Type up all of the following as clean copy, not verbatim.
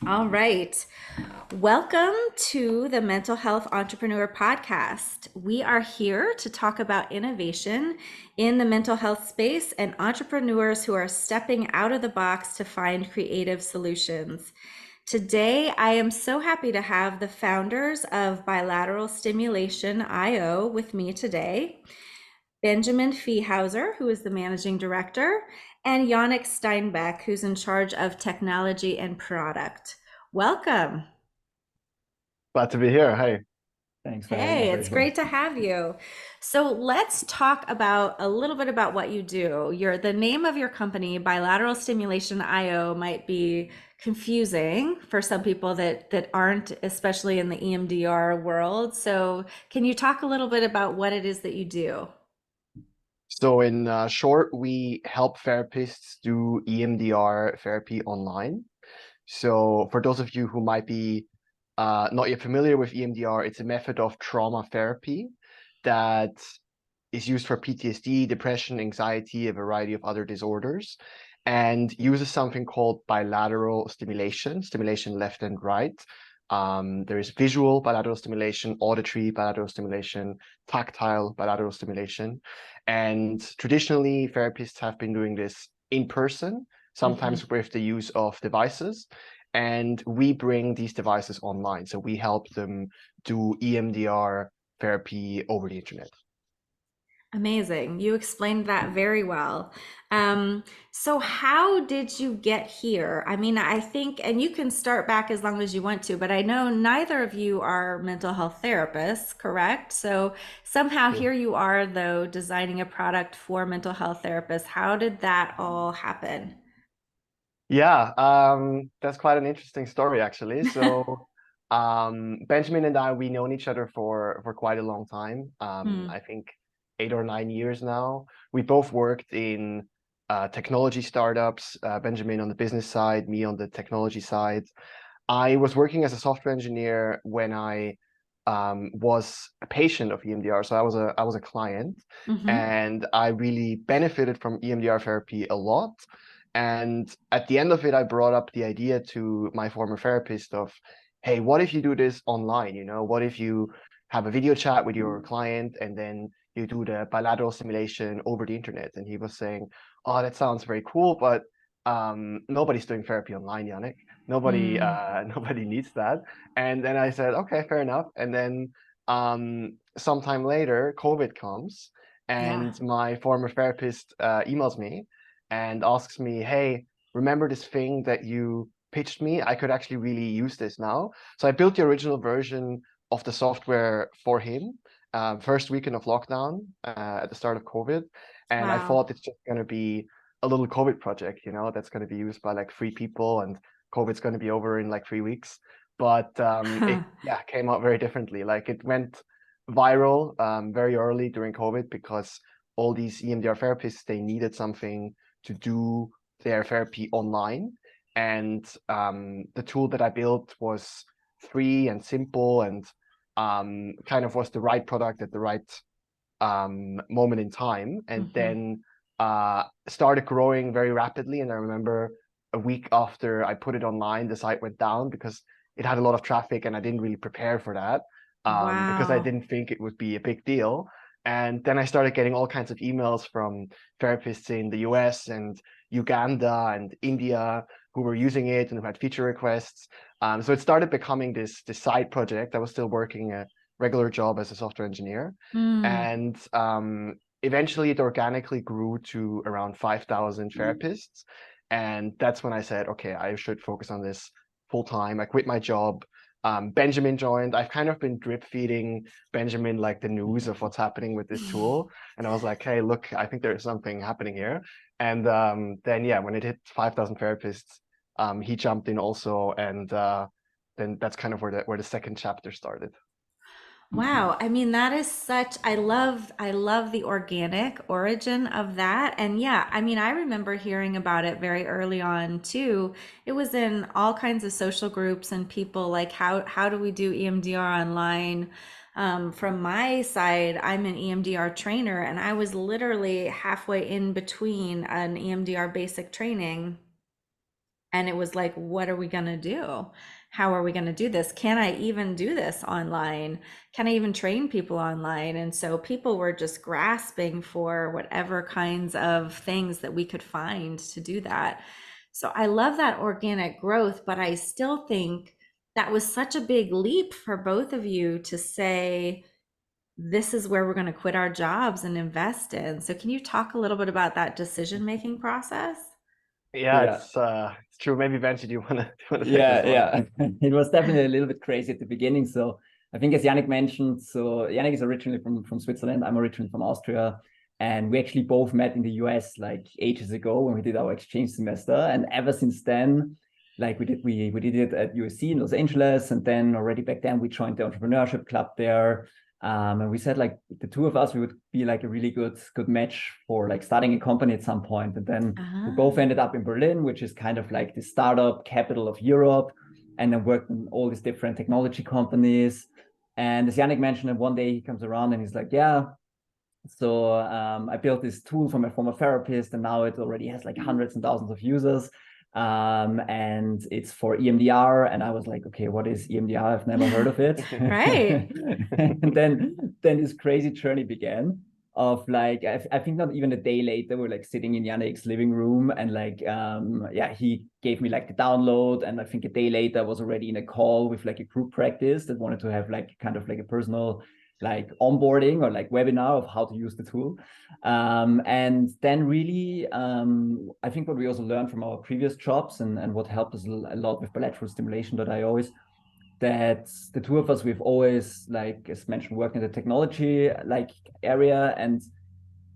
All right. Welcome to the Mental Health Entrepreneur Podcast. We are here to talk about innovation in the mental health space and entrepreneurs who are stepping out of the box to find creative solutions. Today, I am so happy to have the founders of Bilateral Stimulation IO with me today. Benjamin Viehauser, who is the managing director, and Yanick Steinbeck, who's in charge of technology and product. Welcome. Glad to be here. Hey. Thanks for having Hey, us, it's Rachel. great to have you. So let's talk about a little bit about what you do. The name of your company, Bilateral Stimulation IO, might be confusing for some people that aren't, especially in the EMDR world. So can you talk a little bit about what it is that you do? So in short, we help therapists do EMDR therapy online. So for those of you who might be not yet familiar with EMDR, it's a method of trauma therapy that is used for PTSD, depression, anxiety, a variety of other disorders, and uses something called bilateral stimulation, stimulation left and right. There is visual bilateral stimulation, auditory bilateral stimulation, tactile bilateral stimulation. And traditionally, therapists have been doing this in person, Mhm. sometimes with the use of devices. And we bring these devices online. So we help them do EMDR therapy over the internet. Amazing. You explained that very well. So how did you get here? I mean, I think, and you can start back as long as you want to, but I know neither of you are mental health therapists, correct? So somehow True. here you are, though, designing a product for mental health therapists. How did that all happen? Yeah, that's quite an interesting story, actually. So, Benjamin and I, we known each other for quite a long time. Hmm. I think 8 or 9 years now. We both worked in technology startups. Benjamin on the business side, me on the technology side. I was working as a software engineer when I was a patient of EMDR. So I was a client, Hmm. and I really benefited from EMDR therapy a lot. And at the end of it, I brought up the idea to my former therapist of, hey, what if you do this online? What if you have a video chat with your client and then you do the bilateral simulation over the internet? And he was saying, oh, that sounds very cool, but nobody's doing therapy online, Yannick. Nobody, Mm. nobody needs that. And then I said, okay, fair enough. And then sometime later, COVID comes, Yeah. and my former therapist emails me and asks me, hey, remember this thing that you pitched me? I could actually really use this now. So I built the original version of the software for him, first weekend of lockdown at the start of COVID. And I Wow. thought it's just going to be a little COVID project, that's going to be used by like 3 people, and COVID's going to be over in like 3 weeks. But it yeah came out very differently. Like it went viral very early during COVID because all these EMDR therapists, they needed something to do their therapy online. And the tool that I built was free and simple, and kind of was the right product at the right moment in time. And Hmm. then started growing very rapidly. And I remember a week after I put it online, the site went down because it had a lot of traffic, and I didn't really prepare for that because I Wow. didn't think it would be a big deal. And then I started getting all kinds of emails from therapists in the US and Uganda and India who were using it and who had feature requests. So it started becoming this side project. I was still working a regular job as a software engineer, Mm. and eventually it organically grew to around 5,000 therapists. And that's when I said, okay, I should focus on this full time. I quit my job. Benjamin joined. I've kind of been drip feeding Benjamin like the news of what's happening with this tool. And I was like, hey, look, I think there's something happening here. And then, yeah, when it hit 5,000 therapists, he jumped in also. And then that's kind of where the second chapter started. Wow. I mean, that is such, I love the organic origin of that. And yeah, I mean, I remember hearing about it very early on too. It was in all kinds of social groups and people like how do we do EMDR online? From my side, I'm an EMDR trainer and I was literally halfway in between an EMDR basic training And it was like, what are we going to do? How are we going to do this? Can I even do this online? Can I even train people online? And so people were just grasping for whatever kinds of things that we could find to do that. So I love that organic growth, but I still think that was such a big leap for both of you to say, this is where we're going to quit our jobs and invest in. So can you talk a little bit about that decision-making process? Yeah, Yeah, it's true. Maybe Benji, do you wanna take this yeah, one? yeah. It was definitely a little bit crazy at the beginning. So I think as Yannick mentioned, so Yannick is originally from Switzerland. I'm originally from Austria. And we actually both met in the US like ages ago when we did our exchange semester. And ever since then, like we did it at USC in Los Angeles. And then already back then we joined the entrepreneurship club there. And we said like the two of us, we would be like a really good match for like starting a company at some point. And then we both Ah. ended up in Berlin, which is kind of like the startup capital of Europe, and then worked in all these different technology companies. And as Yannick mentioned, and one day he comes around and he's like, yeah, so I built this tool for my former therapist, and now it already has like hundreds and thousands of users. And it's for EMDR. And I was like, okay, what is EMDR? I've never heard of it. Right. And then this crazy journey began of like, I think not even a day later, we're like sitting in Yannick's living room, and like, yeah, he gave me like the download. And I think a day later I was already in a call with like a group practice that wanted to have like kind of like a personal like onboarding or like webinar of how to use the tool. And then really, I think what we also learned from our previous jobs and what helped us a lot with bilateral stimulation.io is that the two of us, we've always, like as mentioned, worked in the technology like area. And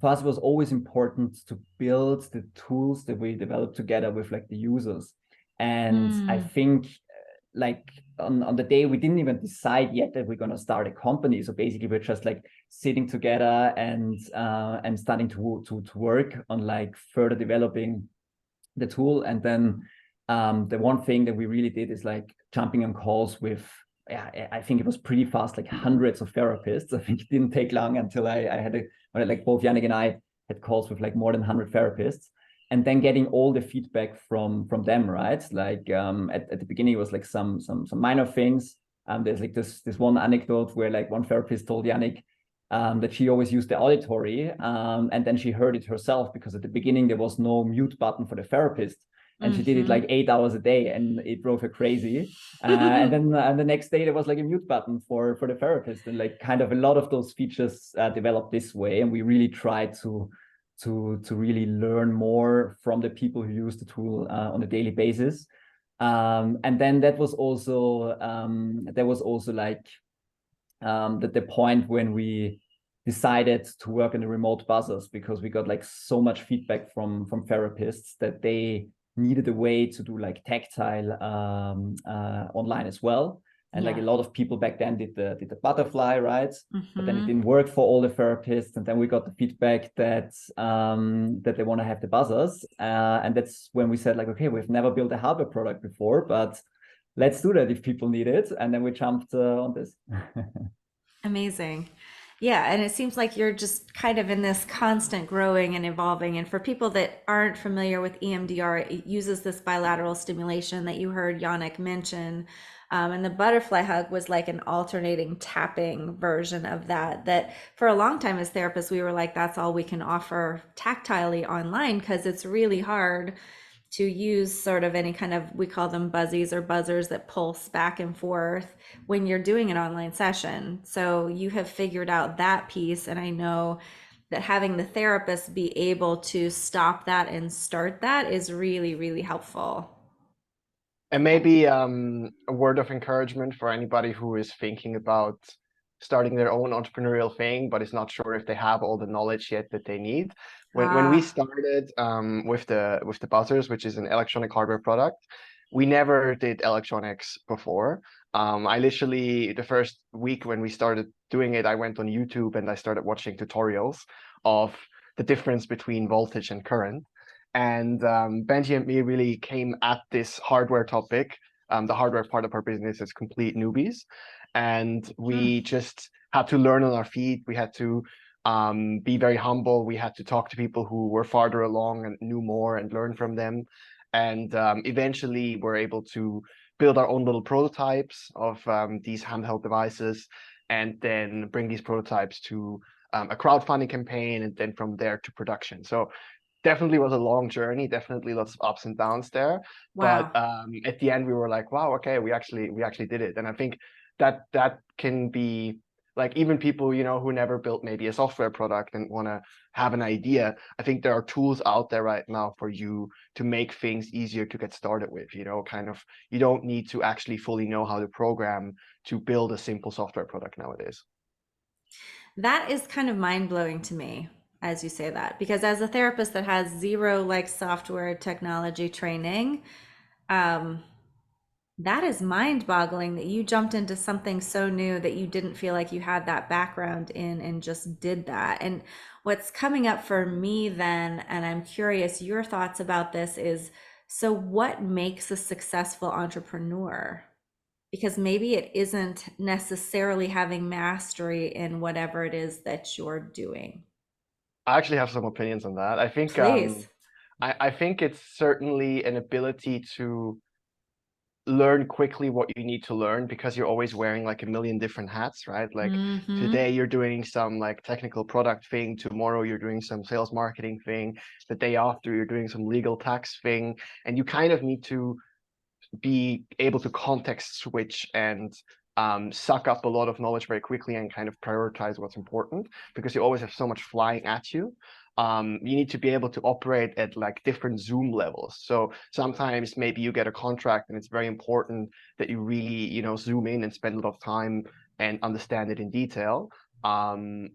for us, it was always important to build the tools that we developed together with like the users. And I Mm. think like on the day we didn't even decide yet that we're going to start a company. So basically we're just like sitting together and starting to work on like further developing the tool. And then the one thing that we really did is like jumping on calls with, yeah, I think it was pretty fast, like hundreds of therapists. I think it didn't take long until I had like both Yannick and I had calls with like more than 100 therapists, and then getting all the feedback from them, right? Like at the beginning it was like some minor things. There's like this one anecdote where like one therapist told Yannick that she always used the auditory, and then she heard it herself because at the beginning there was no mute button for the therapist, and she did it like 8 hours a day, and it drove her crazy. And then the next day there was like a mute button for the therapist, and like kind of a lot of those features developed this way, and we really tried to really learn more from the people who use the tool on a daily basis. And then that was also like the point when we decided to work in the remote buzzers, because we got like so much feedback from therapists that they needed a way to do like tactile online as well. And like a Yeah. lot of people back then did the butterfly, right? But then it Mm-hmm. didn't work for all the therapists. And then we got the feedback that that they want to have the buzzers. And that's when we said like, okay, we've never built a hardware product before, but let's do that if people need it. And then we jumped on this. Amazing. Yeah, and it seems like you're just kind of in this constant growing and evolving. And for people that aren't familiar with EMDR, it uses this bilateral stimulation that you heard Yannick mention. And the butterfly hug was like an alternating tapping version of that. That for a long time as therapists, we were like, that's all we can offer tactilely online because it's really hard to use sort of any kind of, we call them buzzies or buzzers that pulse back and forth when you're doing an online session. So you have figured out that piece. And I know that having the therapist be able to stop that and start that is really, really helpful. And maybe a word of encouragement for anybody who is thinking about starting their own entrepreneurial thing, but is not sure if they have all the knowledge yet that they need. When we Ah. started with the buzzers, which is an electronic hardware product, we never did electronics before. I literally the first week when we started doing it, I went on YouTube and I started watching tutorials of the difference between voltage and current. And Benji and me really came at this hardware topic. The hardware part of our business is complete newbies. And Hmm. we just had to learn on our feet. We had to be very humble. We had to talk to people who were farther along and knew more and learn from them. And eventually we're able to build our own little prototypes of these handheld devices, and then bring these prototypes to a crowdfunding campaign, and then from there to production. So definitely was a long journey, definitely lots of ups and downs there. Wow. But at the end we were like, wow, okay, we actually did it. And I think that can be like, even people, you know, who never built maybe a software product and want to have an idea, I think there are tools out there right now for you to make things easier to get started with. You know, kind of, you don't need to actually fully know how to program to build a simple software product nowadays. That is kind of mind-blowing to me as you say that, because as a therapist that has zero like software technology training, um, that is mind-boggling that you jumped into something so new that you didn't feel like you had that background in and just did that. And what's coming up for me then, and I'm curious your thoughts about this, is so what makes a successful entrepreneur? Because maybe it isn't necessarily having mastery in whatever it is that you're doing. I actually have some opinions on that. I think Please. I think it's certainly an ability to learn quickly what you need to learn, because you're always wearing like a million different hats, right? Like Mm-hmm. today you're doing some like technical product thing, tomorrow you're doing some sales marketing thing, the day after you're doing some legal tax thing, and you kind of need to be able to context switch and suck up a lot of knowledge very quickly and kind of prioritize what's important, because you always have so much flying at you. You need to be able to operate at like different Zoom levels. So sometimes maybe you get a contract and it's very important that you really, you know, zoom in and spend a lot of time and understand it in detail. And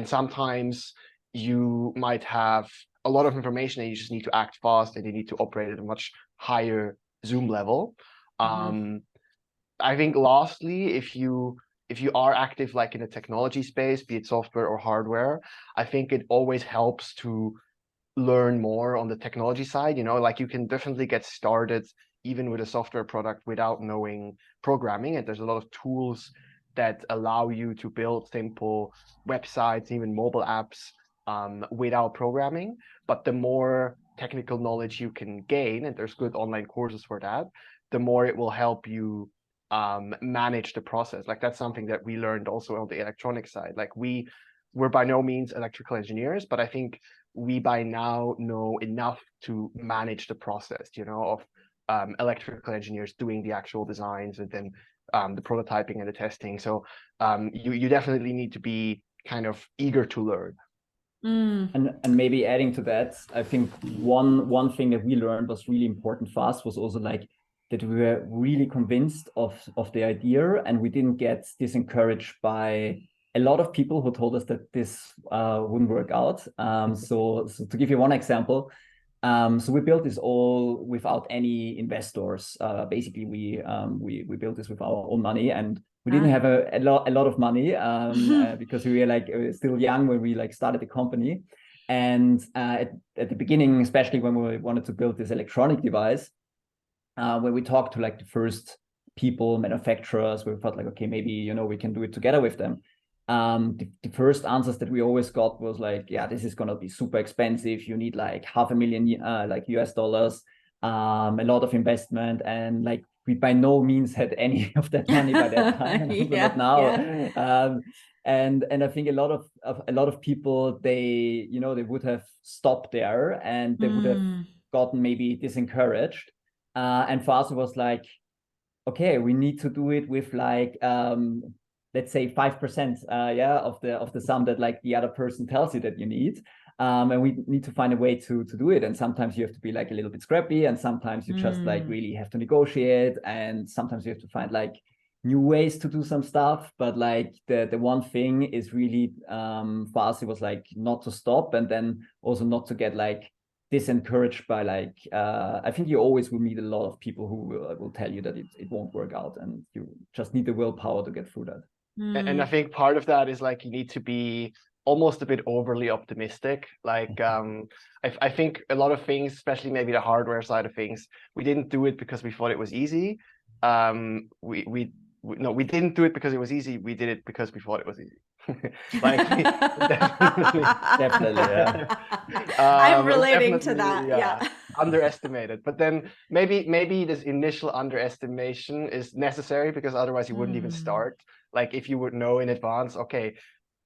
sometimes you might have a lot of information and you just need to act fast, and you need to operate at a much higher Zoom level. Mm-hmm. I think lastly, if you are active like in a technology space, be it software or hardware, I think it always helps to learn more on the technology side. You know, like you can definitely get started even with a software product without knowing programming, and there's a lot of tools that allow you to build simple websites, even mobile apps, without programming. But the more technical knowledge you can gain, and there's good online courses for that, the more it will help you manage the process. Like that's something that we learned also on the electronic side. Like we're by no means electrical engineers, but I think we by now know enough to manage the process, you know, of electrical engineers doing the actual designs, and then the prototyping and the testing. So you definitely need to be kind of eager to learn. Mm. And maybe adding to that, I think one thing that we learned was really important for us was also like that we were really convinced of the idea, and we didn't get disencouraged by a lot of people who told us that this wouldn't work out. So to give you one example, so we built this all without any investors. Basically, we built this with our own money, and we didn't have a lot of money because we were like still young when we like started the company. And at the beginning, especially when we wanted to build this electronic device, when we talked to like the first people, manufacturers, we thought like, okay, maybe, you know, we can do it together with them. The first answers that we always got was like, yeah, this is gonna be super expensive. You need like $500,000 like US dollars, a lot of investment, and like we by no means had any of that money by that time, and also not now. Yeah. And I think a lot of people, they, you know, they would have stopped there, and they would have gotten maybe disencouraged. And for us, it was like, okay, we need to do it with like let's say 5% of the sum that like the other person tells you that you need. And we need to find a way to do it. And sometimes you have to be like a little bit scrappy, and sometimes you just like really have to negotiate, and sometimes you have to find like new ways to do some stuff. But like the one thing is really for us, it was like not to stop, and then also not to get like disencouraged by like I think you always will meet a lot of people who will tell you that it won't work out, and you just need the willpower to get through that. And I think part of that is like you need to be almost a bit overly optimistic. Like I think a lot of things, especially maybe the hardware side of things, we didn't do it because we thought it was easy. No, we didn't do it because it was easy. We did it because we thought it was easy. Like definitely, yeah. I'm relating to that. Yeah. underestimated. But then maybe this initial underestimation is necessary, because otherwise you wouldn't even start. Like if you would know in advance, okay,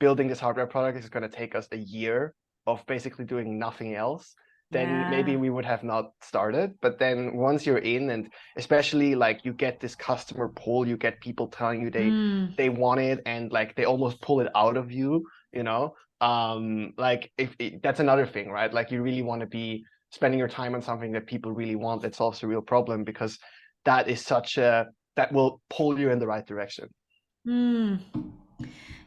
building this hardware product is going to take us a year of basically doing nothing else, then maybe we would have not started. But then once you're in, and especially like you get this customer pull, you get people telling you they want it, and like they almost pull it out of you, you know. Like if that's another thing, right? Like you really want to be spending your time on something that people really want, that solves a real problem, because that is that will pull you in the right direction.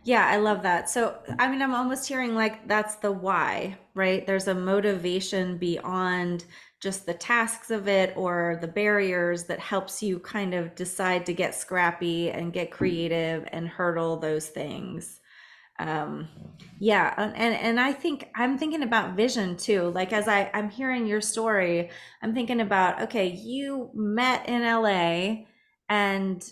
Yeah, I love that. So, I mean, I'm almost hearing like that's the why, right? There's a motivation beyond just the tasks of it or the barriers that helps you kind of decide to get scrappy and get creative and hurdle those things. Um, yeah, and I think I'm thinking about vision too. Like as I'm hearing your story, I'm thinking about, okay, you met in LA and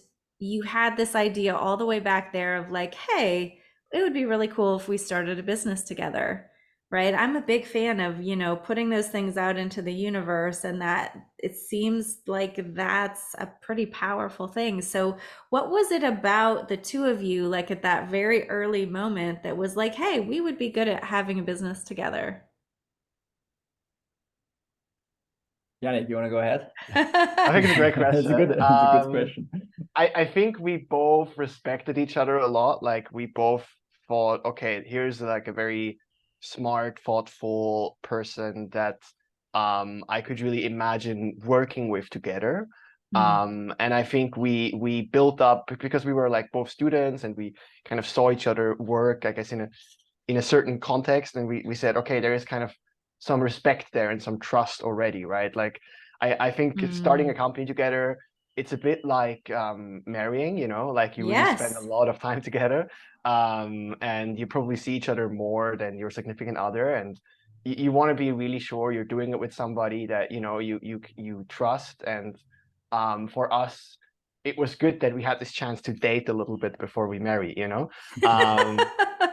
you had this idea all the way back there of like, hey, it would be really cool if we started a business together. Right? I'm a big fan of, putting those things out into the universe, and that it seems like that's a pretty powerful thing. So what was it about the two of you, like at that very early moment, that was like, hey, we would be good at having a business together? Yanick, you want to go ahead? I think it's a great question. It's a good question. I think we both respected each other a lot. Like we both thought, okay, here's like a very smart, thoughtful person that I could really imagine working with together. And I think we built up, because we were like both students and we kind of saw each other work, I guess, in a certain context, and we said, okay, there is kind of some respect there and some trust already, right? Like I think starting a company together, it's a bit like marrying, like you really spend a Yes. lot of time together, and you probably see each other more than your significant other, and you want to be really sure you're doing it with somebody that you trust. And for us, it was good that we had this chance to date a little bit before we marry,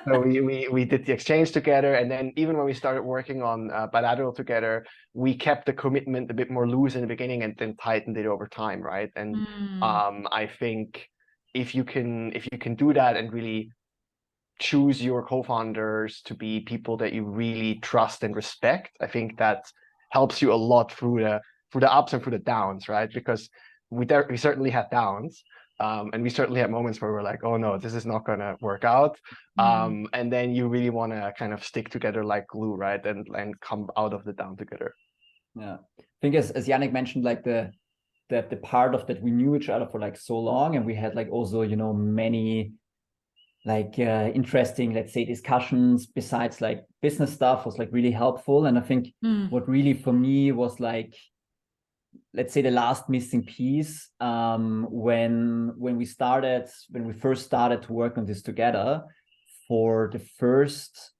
so we did the exchange together, and then even when we started working on bilateral together, we kept the commitment a bit more loose in the beginning and then tightened it over time, right? And I think if you can do that and really choose your co-founders to be people that you really trust and respect, I think that helps you a lot through the ups and through the downs, right? Because we certainly had downs, and we certainly had moments where we're like, oh no, this is not gonna work out. And then you really want to kind of stick together like glue, right? And come out of the down together. Yeah, I think as Yanick mentioned, like the part of that we knew each other for like so long, and we had like also many like interesting, let's say, discussions besides like business stuff, was like really helpful. And I think what really for me was like, let's say, the last missing piece, when we first started to work on this together, for the first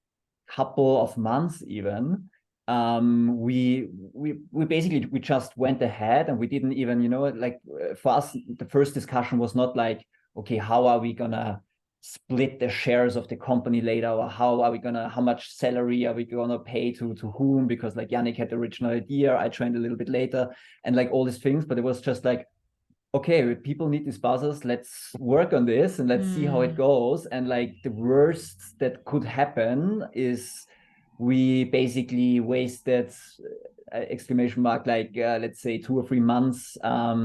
couple of months even, we basically just went ahead, and we didn't even, like for us, the first discussion was not like, okay, how are we gonna split the shares of the company later, or how much salary are we gonna pay to whom, because like Yanick had the original idea, I joined a little bit later, and like all these things. But it was just like, okay, people need these buzzers, let's work on this and let's see how it goes. And like the worst that could happen is we basically wasted exclamation mark, like let's say 2 or 3 months,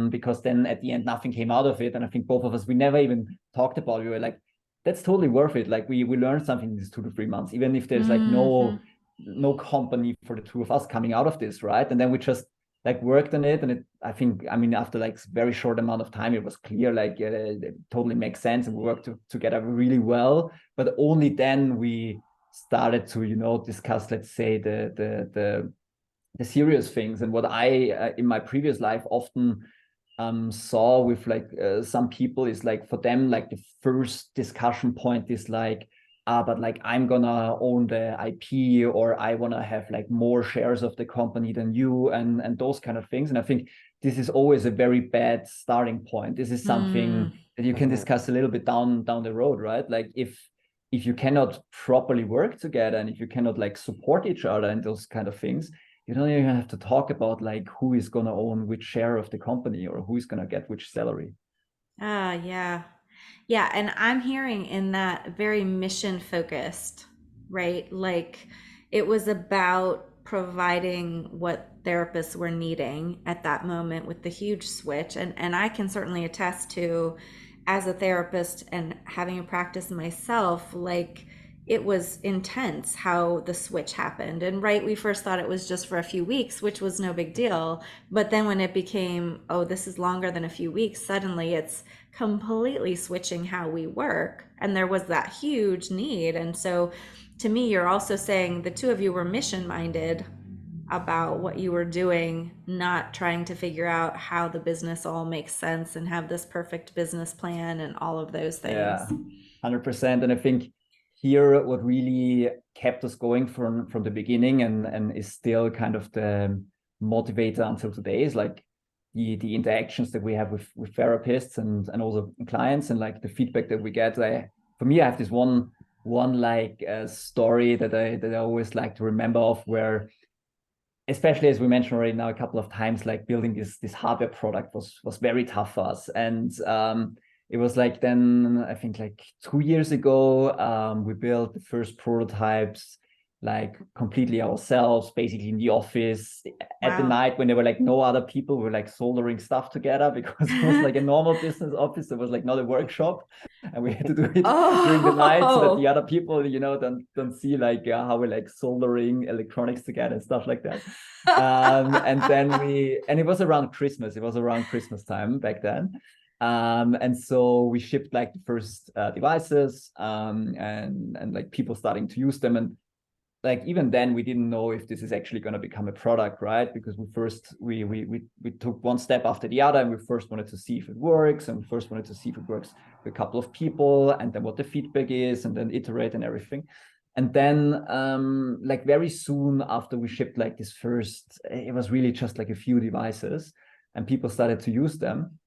because then at the end nothing came out of it. And I think both of us, we never even talked about it. We were like, that's totally worth it. Like we learned something in these 2 to 3 months, even if there's like no company for the two of us coming out of this, right? And then we just like worked on it, and I mean after like very short amount of time, it was clear like it totally makes sense, and we worked together really well. But only then we started to discuss, let's say, the serious things. And what I in my previous life often saw with like some people is like, for them, like the first discussion point is like, but like I'm gonna own the IP, or I wanna have like more shares of the company than you, and those kind of things. And I think this is always a very bad starting point. This is something that you can discuss a little bit down the road, right? Like if you cannot properly work together, and if you cannot like support each other and those kind of things, you don't even have to talk about like who is going to own which share of the company or who is going to get which salary. Ah, yeah. Yeah, and I'm hearing in that very mission focused, right? Like it was about providing what therapists were needing at that moment with the huge switch. And I can certainly attest to, as a therapist and having a practice myself, like it was intense how the switch happened. And right, we first thought it was just for a few weeks, which was no big deal. But then when it became, oh, this is longer than a few weeks, suddenly it's completely switching how we work. And there was that huge need. And so to me, you're also saying the two of you were mission minded about what you were doing, not trying to figure out how the business all makes sense and have this perfect business plan and all of those things. Yeah, 100%. And I think here what really kept us going from the beginning and is still kind of the motivator until today is like the interactions that we have with therapists and also clients, and like the feedback that we get. For me, I have this one like story that I always like to remember of, where, especially as we mentioned already now a couple of times, like building this hardware product was very tough for us. And it was like, then I think like 2 years ago, we built the first prototypes like completely ourselves, basically in the office at the Wow. night when there were like no other people. We were like soldering stuff together because it was like a normal business office. It was like not a workshop, and we had to do it during the night so that the Oh, other people, don't see like how we're like soldering electronics together and stuff like that. And then and it was around Christmas. It was around Christmas time back then. And so we shipped like the first devices, and like people starting to use them. And like even then we didn't know if this is actually going to become a product, right? Because we took one step after the other, and we first wanted to see if it works, and we first wanted to see if it works with a couple of people, and then what the feedback is, and then iterate and everything. And then like very soon after we shipped like this first, it was really just like a few devices, and people started to use them.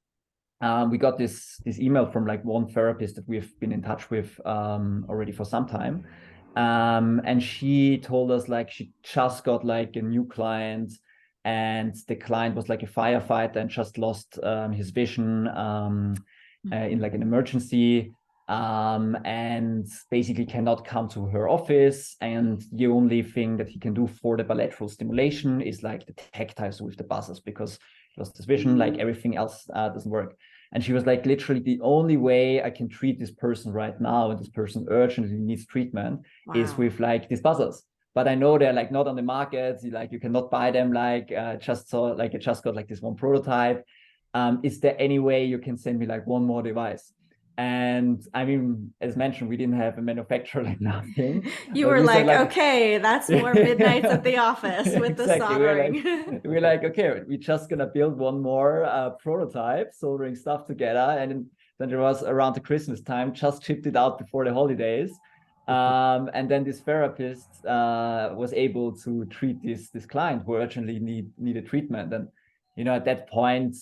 We got this email from like one therapist that we've been in touch with already for some time. And she told us like she just got like a new client, and the client was like a firefighter and just lost his vision in like an emergency, and basically cannot come to her office. And the only thing that he can do for the bilateral stimulation is like the tactile, so with the buzzers, because he lost his vision, like everything else doesn't work. And she was like, literally, the only way I can treat this person right now, and this person urgently needs treatment, is wow. with like these buzzers. But I know they're like not on the market. Like you cannot buy them. Like I just got like this one prototype. Is there any way you can send me like one more device? And I mean, as mentioned, we didn't have a manufacturer, like nothing. You But were we said like, like, okay, that's more midnights at the office with the exactly. soldering. We're like, okay, we're just gonna build one more prototype, soldering stuff together. And then there was around the Christmas time, just shipped it out before the holidays. And then this therapist was able to treat this client who urgently needed treatment. And at that point,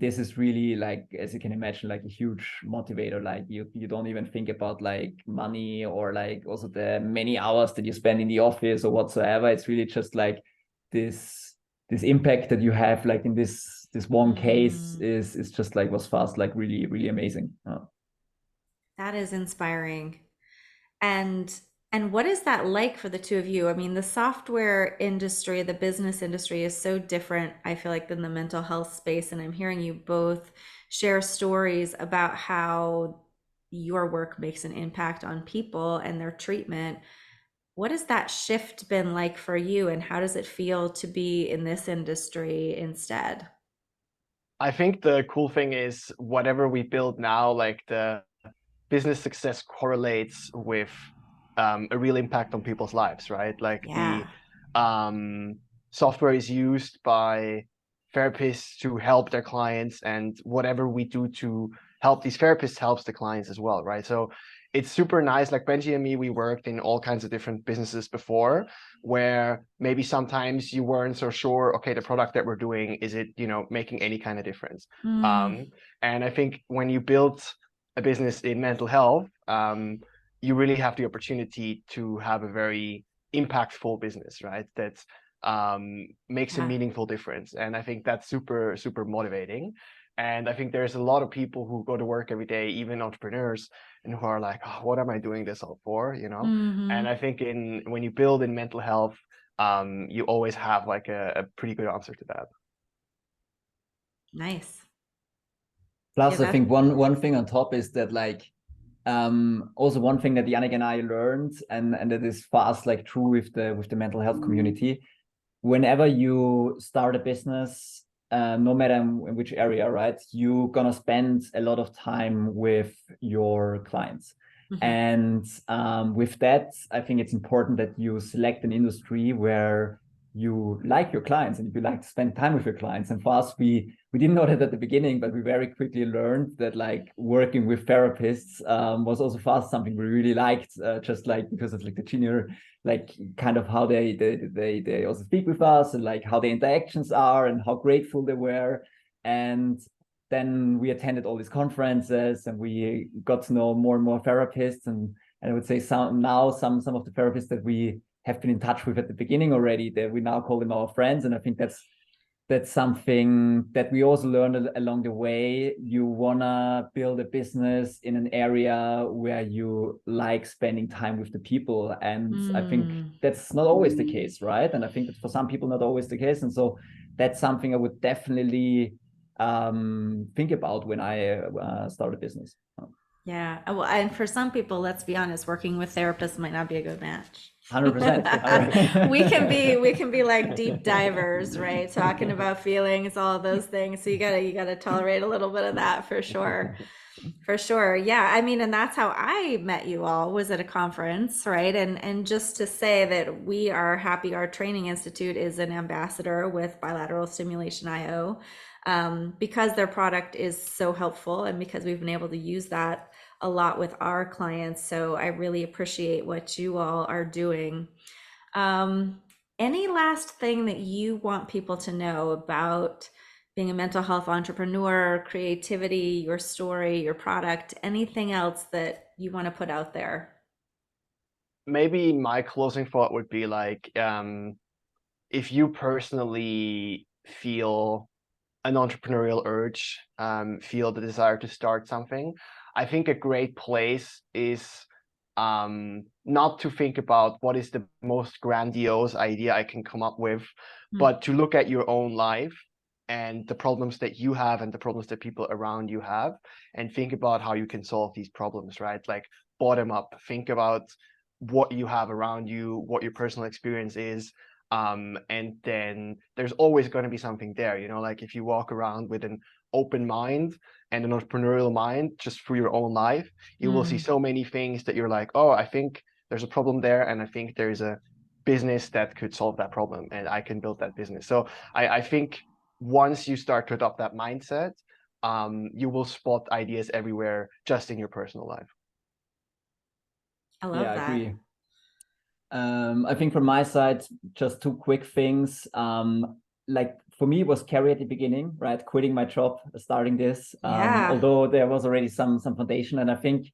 this is really, like, as you can imagine, like a huge motivator. Like you don't even think about like money or like also the many hours that you spend in the office or whatsoever. It's really just like this impact that you have like in this one case is just like was fast, like really, really amazing. That is inspiring. And what is that like for the two of you? I mean, the software industry, the business industry is so different, I feel like, than the mental health space. And I'm hearing you both share stories about how your work makes an impact on people and their treatment. What has that shift been like for you, and how does it feel to be in this industry instead? I think the cool thing is whatever we build now, like the business success correlates with a real impact on people's lives, right? Like Yeah. the software is used by therapists to help their clients, and whatever we do to help these therapists helps the clients as well, right? So it's super nice. Like Benji and me, we worked in all kinds of different businesses before, where maybe sometimes you weren't so sure, okay, the product that we're doing, is it, making any kind of difference? Mm, And I think when you build a business in mental health, you really have the opportunity to have a very impactful business, right? That makes a meaningful difference. And I think that's super, super motivating. And I think there's a lot of people who go to work every day, even entrepreneurs, and who are like, oh, what am I doing this all for? And I think when you build in mental health, you always have like a pretty good answer to that. Nice. Plus, I think one thing on top is that like also one thing that Yanick and I learned, and that is for us like true with the mental health community. Whenever you start a business, no matter in which area, right, you're gonna spend a lot of time with your clients. And with that, I think it's important that you select an industry where you like your clients and you like to spend time with your clients. And for us, we didn't know that at the beginning, but we very quickly learned that like working with therapists was also for us something we really liked, just like because of like the junior, like kind of how they also speak with us and like how the interactions are and how grateful they were. And then we attended all these conferences and we got to know more and more therapists. And I would say some of the therapists that we have been in touch with at the beginning already, that we now call them our friends. And I think that's something that we also learned along the way. You wanna build a business in an area where you like spending time with the people. And I think that's not always the case, right? And I think that's for some people not always the case. And so that's something I would definitely think about when I start a business. Yeah. Well, and for some people, let's be honest, working with therapists might not be a good match. 100%. we can be like deep divers, right? Talking about feelings, all those things. So you gotta tolerate a little bit of that for sure. For sure. Yeah. I mean, and that's how I met you all, was at a conference, right? And just to say that we are happy our training institute is an ambassador with Bilateral Stimulation IO, because their product is so helpful and because we've been able to use that a lot with our clients. So I really appreciate what you all are doing. Any last thing that you want people to know about being a mental health entrepreneur, creativity, your story, your product, anything else that you want to put out there? Maybe my closing thought would be like, if you personally feel an entrepreneurial urge, feel the desire to start something, I think a great place is not to think about what is the most grandiose idea I can come up with, but to look at your own life and the problems that you have and the problems that people around you have, and think about how you can solve these problems, right? Like bottom up, think about what you have around you, what your personal experience is, and then there's always going to be something there, like if you walk around with an open mind and an entrepreneurial mind just through your own life, you will see so many things that you're like, oh, I think there's a problem there, and I think there's a business that could solve that problem, and I can build that business. So I think once you start to adopt that mindset, you will spot ideas everywhere just in your personal life. I love that. I agree. I think from my side, just two quick things. Like for me, it was scary at the beginning, right? Quitting my job, starting this. Although there was already some foundation, and I think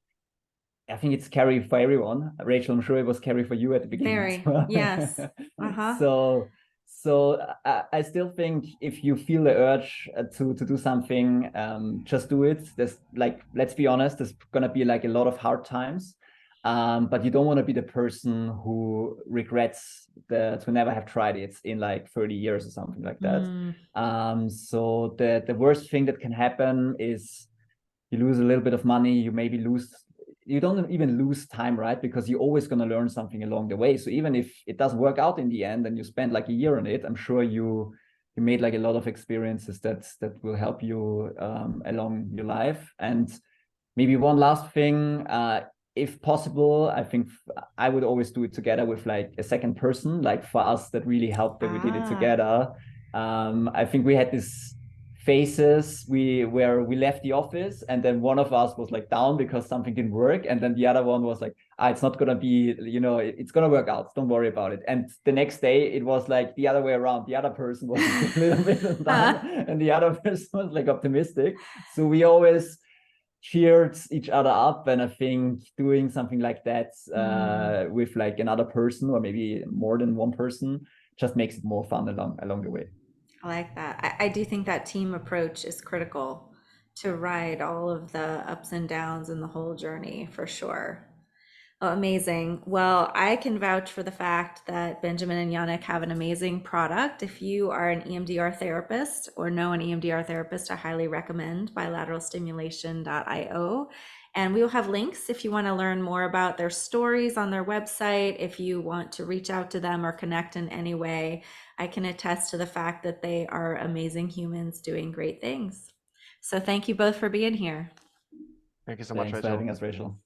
it's scary for everyone. Rachel, I'm sure it was scary for you at the beginning. Very, well. Yes. So I still think if you feel the urge to do something, just do it. There's like, let's be honest, there's gonna be like a lot of hard times. But you don't want to be the person who regrets to never have tried it in like 30 years or something like that. So the worst thing that can happen is you lose a little bit of money. You don't even lose time, right? Because you're always going to learn something along the way. So even if it doesn't work out in the end and you spend like a year on it, I'm sure you made like a lot of experiences that will help you along your life. And maybe one last thing, if possible, I think I would always do it together with like a second person. Like for us, that really helped that we did it together. I think we had these phases where we left the office and then one of us was like down because something didn't work. And then the other one was like, it's not going to be, it's going to work out. Don't worry about it. And the next day it was like the other way around. The other person was a little bit down and the other person was like optimistic. So we always cheered each other up, and I think doing something like that with like another person, or maybe more than one person, just makes it more fun along the way. I like that. I do think that team approach is critical to ride all of the ups and downs in the whole journey for sure. Oh, amazing. Well, I can vouch for the fact that Benjamin and Yannick have an amazing product. If you are an EMDR therapist or know an EMDR therapist, I highly recommend bilateralstimulation.io. And we will have links if you want to learn more about their stories on their website. If you want to reach out to them or connect in any way, I can attest to the fact that they are amazing humans doing great things. So thank you both for being here. Thank you so much, Thanks for Rachel. having us, Rachel.